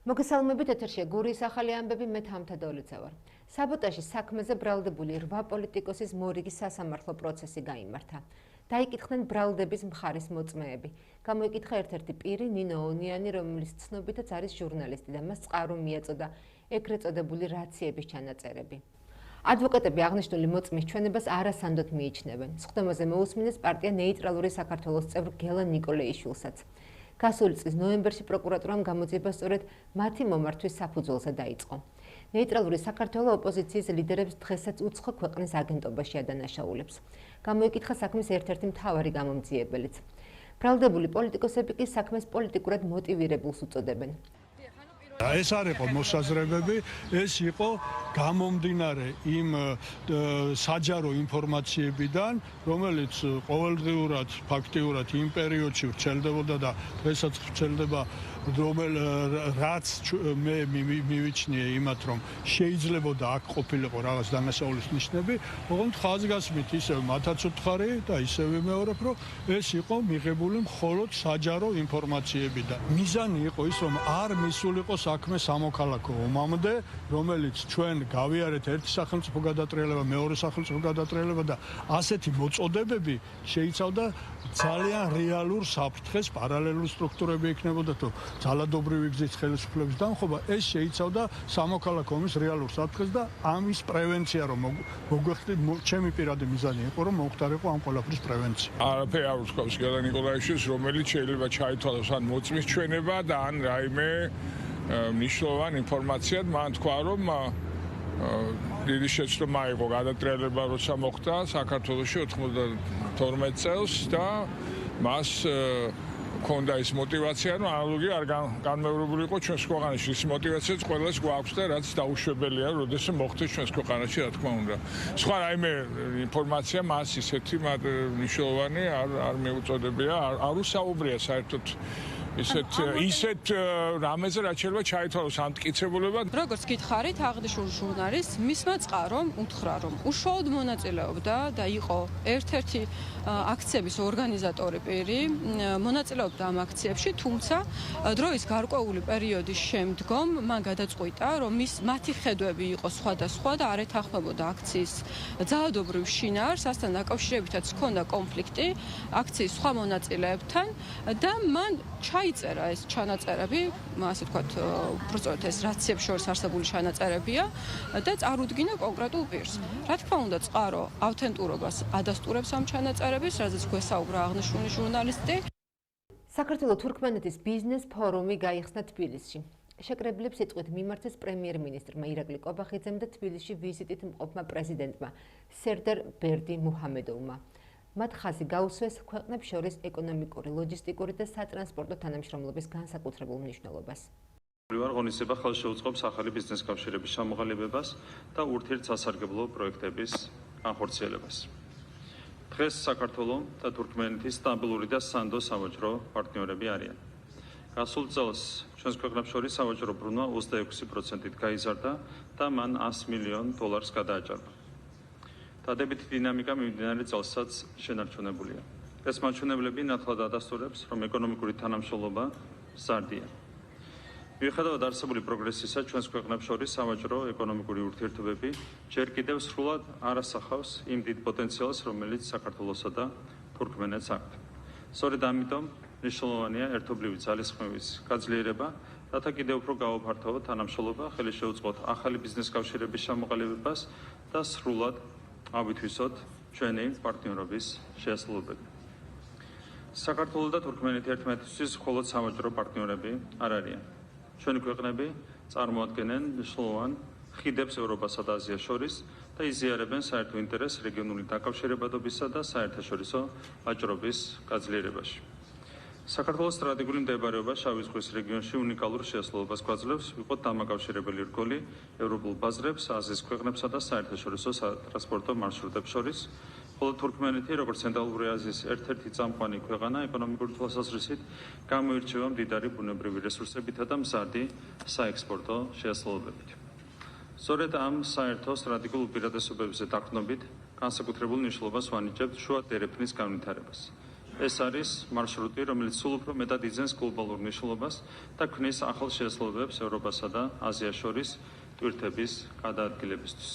მოგესალმებით, ეთერშია გურიის ახალი ამბები, მე თამთადოლიცა ვარ. საბოტაჟის საქმეზე ბრალდებული 8 პოლიტიკოსის მორიგი სასამართლო პროცესი გაიმართა. დაიკითხნენ ბრალდების მხარის მოწმეები. გამოიკითხა ერთ-ერთი პირი, ნინო ონიანი, რომელიც ცნობითაც არის ჟურნალისტი და მას წყარო მიაწოდა ეგრეთ წოდებული რაციების ჩანაწერები. ადვოკატები აღნიშნული მოწმის ჩვენებას არასანდოდ მიიჩნევენ. სხდომაზე მოусმინეს პარტია ნეიტრალური საქართველოს წევრ გელა ნიკოლეიშვილსაც. გასული წლის ნოემბერში პროკურატურამ გამოძიება სწორედ მათი მომართვის საფუძველზე დაიწყო. ნეიტრალური საქართველო ოპოზიციის ლიდერებს დღესაც უცხო ქვეყნის აგენტობაში ადანაშაულებს. გამოიკითხა საქმის ერთ-ერთი მთავარი გამომძიებელიც. ბრალდებული პოლიტიკოსები კი საქმეს პოლიტიკურად მოტივირებულს უწოდებენ. ეს არ იყო მოსაზრებები, ეს იყო გამომდინარე იმ საჯარო ინფორმაციებიდან, რომელიც ყოველდღიურად ფაქტიურად იმ პერიოდში ვრცელდებოდა და დღესაც ვრცელდება, რაც მე მივიჩნიე იმათ, რომ შეიძლებოდა აქ ყოფილიყო რაღაც დანაშაულის ნიშნები, ოღონდ ხაზგასმით ისევ მათაც ვთხარი და ისევ ვიმეორებ, რომ ეს იყო მიღებული მხოლოდ საჯარო ინფორმაციებიდან. მიზანი იყო ის, რომ არ მისულიყო საქმე სამოქალაქო ომამდე, რომელიც ჩვენ გავიარეთ ერთი სახელმწიფო გადატრიალება, მეორე სახელმწიფო გადატრიალება და ასეთი მოწოდებები შეიცავდა ძალიან რეალურ საფრთხეს, პარალელური სტრუქტურები იქნებოდა თუ ძალადობრივი გზით ხელისუფლების დამხობა, ეს შეიცავდა სამოქალაქო ომის რეალურ საფრთხეს და ამის პრევენცია, რომ მოგვეხდი, ჩემი პირადი მიზანი იყო, რომ მოხდარიყო ამ ყველაფრის პრევენცია. არაფერი არ უსხავს გელა ნიკოლაიშვილს, რომელიც შეიძლება ჩაითვალოს ან მოწმის ჩვენება და ან რაიმე მნიშვნელოვანი ინფორმაციად, მან თქვა, რომ დიდი შეცდომა იყო გადატრიალება, როცა მოხდა საქართველოში 92 წელს და მას ქონდა ის მოტივაცია, რომ ანალოგი არ განმეორებული იყო ჩვენს ქვეყანაში. ის მოტივაციაც ყველას გვაქვს და რაც დაუშვებელია, როდესაც მოხდეს ჩვენს ქვეყანაში, რა თქმა უნდა. სხვა რაიმე ინფორმაცია მას ისეთი მნიშვნელოვანი არ მეუწოდებია, არ უსაუბრია საერთოდ ისეთ რამეზე, რაც შეიძლება ჩაითვალოს ამტკიცებულებად. როგორც გითხარით, აღნიშნულ ჟურნალისტს მისმა წყარომ უთხრა, რომ უშუალოდ მონაწილეობდა და იყო ერთ-ერთი აქციების ორგანიზატორი პირი, მონაწილეობდა ამ აქციებში, თუმცა დროის გარკვეული პერიოდის შემდგომ მან გადაწყვიტა, რომ მათი ხედვები იყო სხვადასხვა და არ ეთანხმებოდა აქციის ძალადობრივ შინაარს, ასთან დაკავშირებითაც ჰქონდა კონფლიქტი აქციის სხვა მონაწილეებთან და მან ჩაიწერა ეს ჩანაწერები, ასე ვთქვათ, უბრალოდ ეს რაციებს შორის არსებული ჩანაწერებია და წარუდგინა კონკრეტულ პირს. რა თქმა უნდა, წყარო ავთენტურობას ადასტურებს ამ ჩანაწერების, რაზეც გვესაუბრა აღნიშნული ჟურნალისტი. საქართველოს თურქმენეთის ბიზნეს ფორუმი გაიხსნა თბილისში. შეკრებილებს სიტყვით მიმართეს პრემიერ-მინისტრმა ირაკლი კობახიძემ და თბილისში ვიზიტით მყოფმა პრეზიდენტმა სერდარ ბერდი მუჰამედოვმა. მათ ხაზი გაუსვეს ქვეყნებს შორის ეკონომიკური, ლოჯისტიკური და სატრანსპორტო თანამშრომლობის განსაკუთრებულ მნიშვნელობას. ღონისძიება ხელს შეუწყობს ახალი ბიზნეს კავშირების ჩამოყალიბებას და ურთიერთსასარგებლო პროექტების განხორციელებას. დღეს საქართველო და თურქმენეთი სტაბილური და სანდო სავაჭრო პარტნიორები არიან. გასულ წელს ჩვენს ქვეყნებს შორის სავაჭრო ბრუნვა 26%-ით გაიზარდა და მან $100 მილიონ გადააჭარბა. დადებითი დინამიკა მიმდინარე წელსაც შენარჩუნებულია. ეს მაჩვენებლები ნათლად ადასტურებს, რომ ეკონომიკური თანამშრომლობა მზარდია. მიუხედავად არსებული პროგრესისა, ჩვენს ქვეყნებს შორის სავაჭრო ეკონომიკური ურთიერთობები ჯერ კიდევ სრულად არ ასახავს იმ დიდ პოტენციალს, რომელიც საქართველოსა და თურქმენეთს აქვთ. სწორედ ამიტომ მნიშვნელოვანია ერთობლივი ძალისხმევის გაძლიერება, რათა კიდევ უფრო გაუფართოვოთ თანამშრომლობა, ხელი შეუწყოთ ახალი ბიზნეს კავშირების ჩამოყალიბებას და სრულად ავითვისოთ ჩვენი პარტნიორობის შესაძლებლობები. საქართველო და თურქმენეთი ერთმანეთისთვის მხოლოდ სავაჭრო პარტნიორები არ არიან. ჩვენი ქვეყნები წარმოადგენენ მნიშვნელოვან ხიდებს ევროპასა და აზიას შორის და იზიარებენ საერთო ინტერესს რეგიონული დაკავშირებადობისა და საერთაშორისო ვაჭრობის გაძლიერებაში. საქართველოს სტრატეგიული მდებარეობა შავი ზღვის რეგიონში უნიკალურ შესაძლებლობას გვაძლევს ვიყოთ დამაკავშირებელი რგოლი ევროპულ ბაზრებს, აზიის ქვეყნებსა და საერთაშორისო სატრანსპორტო მარშრუტებს შორის, ხოლო თურქმენეთი, როგორც ცენტრალური აზიის ერთ-ერთი წამყვანი ქვეყანა ეკონომიკური თვალსაზრისით, გამოირჩევა მდიდარი ბუნებრივი რესურსებითა და მზარდი საექსპორტო შესაძლებლობებით. სწორედ ამ საერთო სტრატეგიულ უპირატესობებზე დაყრდნობით, განსაკუთრებულ მნიშვნელობას ვანიჭებთ შუა დერეფნის განვითარებას. ეს არის მარშრუტი, რომელიც სულ უფრო მეტად იძენს გლობალურ მნიშვნელობას და ქმნის ახალ შესაძლებლობებს ევროპასა და აზიას შორის ტვირთების გადაადგილებისთვის.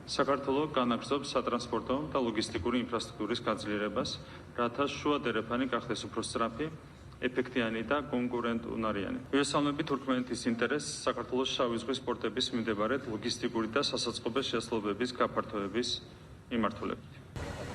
საქართველოს განაგრძობს სატრანსპორტო და ლოგისტიკური ინფრასტრუქტურის გაძლიერებას, რათა შუადერეფანი გახდეს უფრო სწრაფი, ეფექტიანი და კონკურენტუნარიანი. ვესალმები თურქმენეთის ინტერესს საქართველოს შავი ზღვის პორტების მიმდებარედ ლოგისტიკური და სასაწყობე შესაძლებლობების გაფართოების მიმართულებით.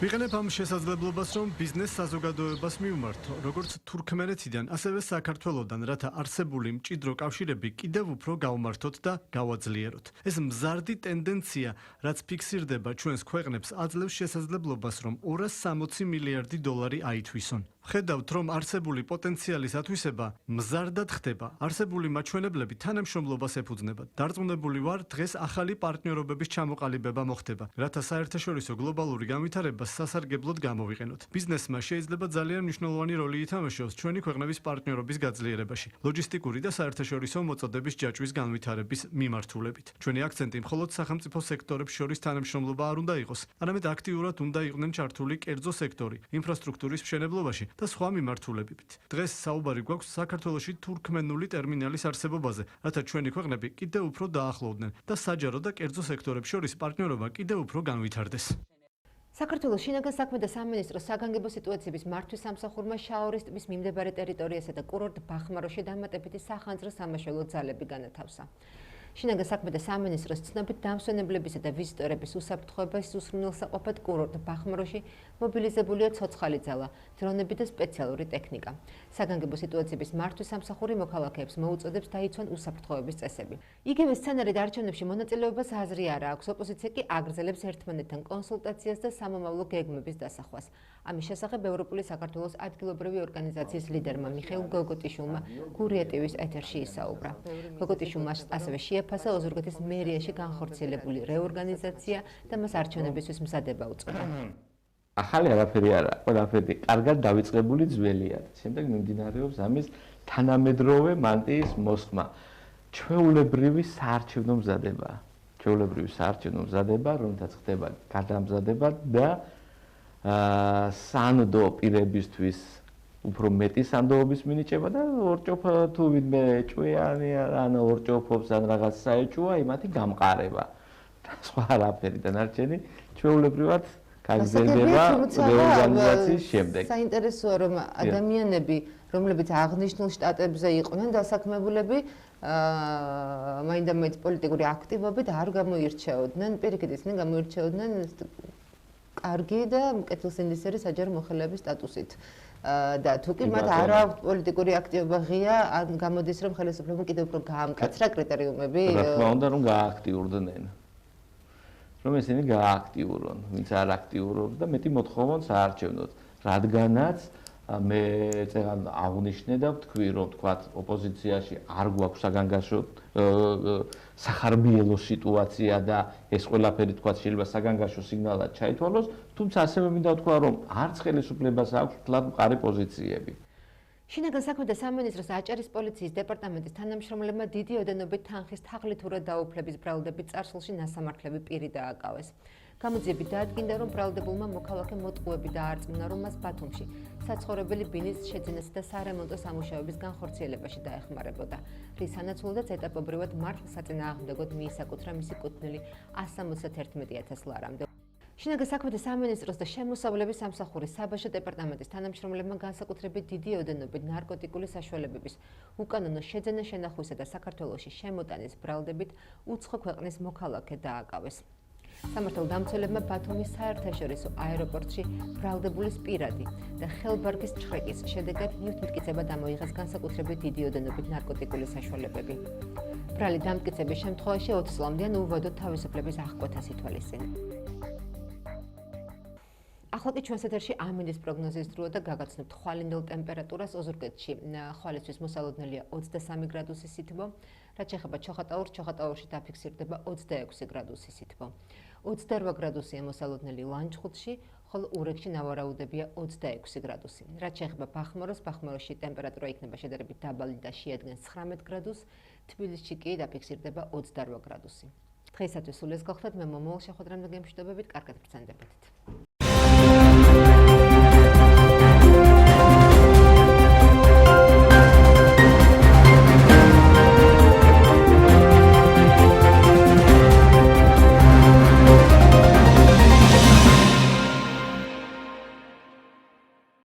ვიყენებ ამ შესაძლებლობას, რომ ბიზნეს საზოგადოებას მივმართო, როგორც თურქმენეთიდან, ასევე საქართველოსთან, რათა არსებული მჭიდრო კავშირები კიდევ უფრო გავმართოთ და გავაძლიეროთ. ეს მზარდი ტენდენცია, რაც ფიქსირდება ჩვენს ქვეყნებს, აძლევს შესაძლებლობას, რომ 260 მილიარდი დოლარი აითვისონ. ხედავთ, რომ არსებული პოტენციალის ათვისება მზარდად ხდება. არსებული მაჩვენებლები თანამშრომლობას ეფუძნება. დარწმუნებული ვარ, დღეს ახალი პარტნიორობების ჩამოყალიბება მოხდება, რათა საერთაშორისო გლობალური განვითარება სასარგებლოდ გამოვიყენოთ. ბიზნესმა შეიძლება ძალიან მნიშვნელოვანი როლი ითამაშოს ჩვენი ქვეყნების პარტნიორობის გაძლიერებაში, ლოჯისტიკური და საერთაშორისო მოწოდების ჯაჭვის განვითარების მიმართულებით. ჩვენი აქცენტი მხოლოდ სახელმწიფო სექტორებს შორის თანამშრომლობა არ უნდა იყოს, არამედ აქტიურად უნდა იყვნენ ჩართული კერძო სექტორი, ინფრასტრუქტურის მშენებლობაში და სხვა მიმართულებებით. დღეს საუბარი გვაქვს საქართველოში თურქმენული ტერმინალის არსებობაზე, რათა ჩვენი ქვეყნები კიდევ უფრო დაახლოვდნენ და საჯარო და კერძო სექტორებს შორის პარტნიორობა კიდევ უფრო განვითარდეს. საქართველოს შინაგან საქმეთა სამინისტროს საგანგებო სიტუაციების მართვის სამსახურმა შაორის ტბის მიმდებარე ტერიტორიასა და კურორტ ბახმაროში დამატებითი სახანძრო სამაშველო ძალები განათავსა. შინაგან საქმეთა სამინისტროს ცნობით დამსვენებლებისა და ვიზიტორების უსაფრთხოებას უსმნელსაყოფად კურორტ ბახმაროში მობილიზებულია ცოცხალი ძალა, დრონები და სპეციალური ტექნიკა. საგანგებო სიტუაციების მართვის სამსახური მოქალაქეებს მოუწოდებს დაიცვან უსაფრთხოების წესები. იგივე სცენარით არჩევნებში მონაწილეობას აზრი არ აქვს, ოპოზიცია კი აგრძელებს ერთმანეთთან კონსულტაციას და სამომავლო გეგმების დასახვას. ამის შესახებ ევროპული საქართველოს ადგილობრივი ორგანიზაციის ლიდერმა მიხეილ გოგოტიშვილმა გურია ტივის ეთერში ისაუბრა. გოგოტიშვილმა ასევე შეაფასა ოზურგეთის მერიაში განხორციელებული რეორგანიზაცია და მას არჩევნებისთვის მზადება უწოდა. ახალი არაფერი არა, ყველაფერი კარგად დავიწყებული ძველია. შემდეგ მიმდინარეობს ამის თანამედროვე მანტიის მოსხმა. ჩვეულებრივი საარჩევნო მზადება, რომლითაც ხდება გადამზადება და სანდო პირებისთვის უფრო მეტი სანდოობის მინიჭება და ორჭოფ თუ ვინმე ჭვიანი ან ორჭოფობს ან რაღაც საეჭვოა, იმათი გამყარება. სხვა არაფერი დანარჩენი ჩვეულებრივად გაგრძელდება რეორგანიზაციის შემდეგ. საინტერესოა, რომ ადამიანები, რომლებიც აღნიშნულ შტატებზე იყვნენ დასაქმებულები, მაინდა-მაინც პოლიტიკური აქტივობით არ გამოირჩეოდნენ, პირიქით ისინი გამოირჩეოდნენ კარგი და კეთილსინდისერი საჯარო მოხელეების სტატუსით. და თუ კი მათ არ აქვს პოლიტიკური აქტივობა ღია, ან გამოდის რომ ხელისუფლებამ კიდევ უფრო გაამკაცრა კრიტერიუმები. რა თქმა უნდა, რომ გააქტიურდნენ. რომ ესენი გააქტიურონ, ვინც არ აქტიურობს და მეტი მოთხოვონ საარჩევნოდ, რადგანაც მე წეგან აღნიშნე და ვთქვი, რომ თქვათ ოპოზიციაში არ გვაქვს საგანგაშო სახარბიელო სიტუაცია და ეს ყველაფერი თქვათ შეიძლება საგანგაშო სიგნალად ჩაითვალოს, თუმცა ასევე მინდა ვთქვა, რომ არც ხელისუფლებას აქვს თლად მყარი პოზიციები. შინაგან საქმეთა სამინისტროს აჭარის პოლიციის დეპარტამენტის თანამშრომლებმა დიდი ოდენობით თანხის თაღლითურად დაუფლების ბრალდებით წარსულში ნასამართლები პირი დააკავეს. გამოძიებით დაადგინდა, რომ ბრალდებულმა მოქალაქე მოტყუები დაარწმუნა, რომ მას ბათუმში საცხოვრებელი ბინის შეძენასა და სარემონტო სამუშაოების განხორციელებაში დაეხმარებოდა, რის სანაცვლოდაც ეტაპობრივად მართლსაწინააღმდეგოდ მიისაკუთრა მისი კუთვნილი 171,000 ლარამდე. შინაგან საქმეთა სამინისტროს და შემოსავლების სამსახურის საბაჟო დეპარტამენტის თანამშრომლებმა განსაკუთრებით დიდი ოდენობით ნარკოტიკული საშუალებების უკანონო შეძენა შენახვისა და საქართველოში შემოტანის ბრალდებით უცხო ქვეყნის მოქალაქე დააკავეს. სამართალდამცველებმა ბათუმის საერთაშორისო აეროპორტში ბრალდებულის პირადი და ხელბარგის ჩხრეკის შედეგად ნივთმტკიცება დამოიღეს განსაკუთრებით დიდი ოდენობით ნარკოტიკული საშუალებები. ბრალი დამტკიცების შემთხვევაში 20 წლამდე უვადოდ თავისუფლების აღკვეთას ითვალისწინა. ახლა კი ჩვენს ეთერში ამინდის პროგნოზის დროა და გაგაცნობთ ხვალინდელ ტემპერატურას. ოზურგეთში ხვალისთვის მოსალოდნელია 23 გრადუსი სითბო, რაც შეეხება ჩოხატაურში დაფიქსირდება 26 გრადუსი სითბო. 28 გრადუსია მოსალოდნელი ლანჩხუთში, ხოლო ურეკში ნავარაუდებია 26 გრადუსი. რაც შეეხება ბახმაროში ტემპერატურა იქნება შედარებით დაბალი და შეადგენს 19 გრადუსს, თბილისში კი დაფიქსირდება 28 გრადუსი. დღეისათვის სულ ეს გახლდათ, მე მომავალ შეხვედრამდე გემშვიდობებით, კარგად ბრძანდებოდეთ.